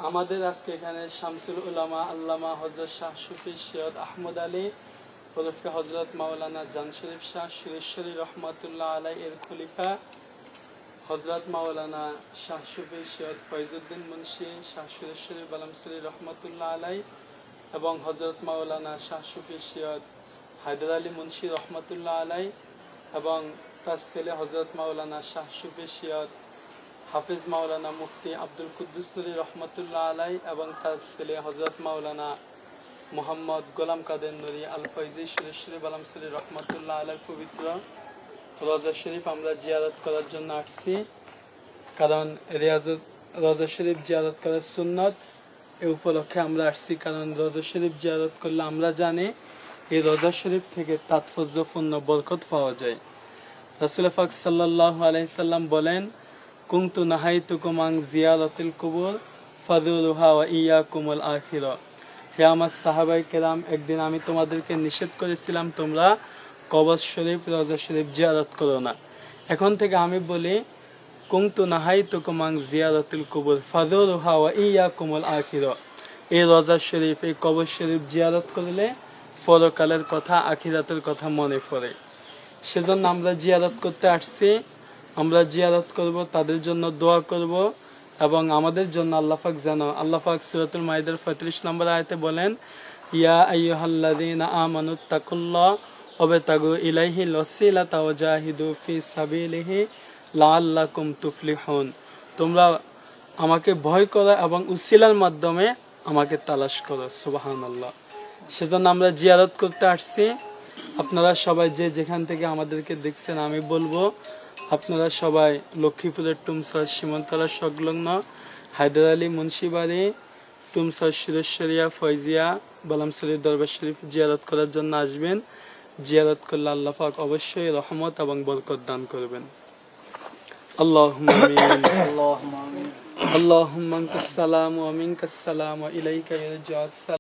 আমাদের আজকে এখানে শামসুল উলামা আল্লামা হযরত শাহ সুফি সৈয়দ আহমদ আলী ওরফে হযরত মাওলানা জান শরীফ শাহ সুরেশ্বরী রহমাতুল্লাহ আলাই এর খলিফা হযরত মাওলানা শাহ সুফি সৈয়দ ফয়জুদ্দিন মুন্সি শাহ সুরেশ্বরী বালামসরি রহমাতুল্লাহ আলাই এবং হযরত মাওলানা শাহ সুফি সৈয়দ হায়দার আলী মুন্সি রহমাতুল্লাহ আলাই এবং তার ছেলে হযরত মাওলানা শাহ সুফি সৈয়দ হাফিজ মাওলানা মুফতি আব্দুল কুদ্দুস নুরী রহমাতুল্লাহ আলাই এবং তার ছেলে হযরত মাওলানা মোহাম্মদ গোলাম কাদের নুরী আল ফয়জি সুরেশ্বরী বালামসরি রহমাতুল্লাহ আলাই পবিত্র রওজা শরীফ আমরা জিয়ারত করার জন্য আসছি। কারণ রওজা শরীফ জিয়ারত করার সুন্নত, এই উপলক্ষে আমরা আসছি। কারণ রওজা শরীফ জিয়ারত করলে আমরা জানি এই রওজা শরীফ থেকে তাৎপর্যপূর্ণ বরকত পাওয়া যায়। রাসূল পাক সাল্লাল্লাহু আলাইহি সাল্লাম বলেন, কুনতু নাহাইতুকুম আন জিয়ারাতিল কুবুর ফাযুরুহা ওয়া ইয়াকুমুল আখিরা। হে আমার সাহাবায়ে কেরাম, একদিন আমি তোমাদেরকে নিষেধ করেছিলাম তোমরা কবর শরীফ রওজা শরীফ জিয়ারত করো না। এখন থেকে আমি বলি, কুনতু নাহাইতুকুম আন জিয়ারাতিল কুবুর ফাযুরুহা ওয়া ইয়াকুমুল আখিরা। এই রওজা শরীফ, এই কবর শরীফ জিয়ারত করলে পরকালের কথা, আখিরাতের কথা মনে পড়ে। সেজন্য আমরা জিয়ারত করতে আসছি। আমরা জিয়ারত করব, তাদের জন্য দোয়া করব এবং আমাদের জন্য আল্লাহ পাক যেন, আল্লাহ পাক সূরাতুল মাইদার 35 নম্বর আয়াতে বলেন, ইয়া আইয়ুহাল্লাযীনা আমানুত্তাকুল্লাহ ওয়াবতাগু ইলাইহিল ওয়াসিলাতা ওয়া জাহিদু ফি সাবিলিহি লাআল্লাকুম তুফলিহুন। তোমরা আমাকে ভয় করো এবং উসিলার মাধ্যমে আমাকে তালাশ করো। সুবহানাল্লাহ। সেজন্য আমরা জিয়ারত করতে আসছি। আপনারা সবাই যে যেখান থেকে আমাদেরকে দেখছেন, আমি বলবো আপনারা সবাই লক্ষ্মীপুরের টুমসর সীমান্তলা সংলগ্ন হায়দার আলী মুন্সিবাড়ি টুমসর সুরেশ্বরিয়া ফয়জিয়া বালামসরি দরবার শরীফ জিয়ারত করার জন্য আসবেন। জিয়ারত করলে আল্লাহ পাক অবশ্যই রহমত এবং বরকত দান করবেন। আল্লাহুম্মা আমিন। আল্লাহুম্মা আনতাস সালাম ওয়া মিনকাস সালাম ওয়া ইলাইকা ইয়ারজিউস সালাম।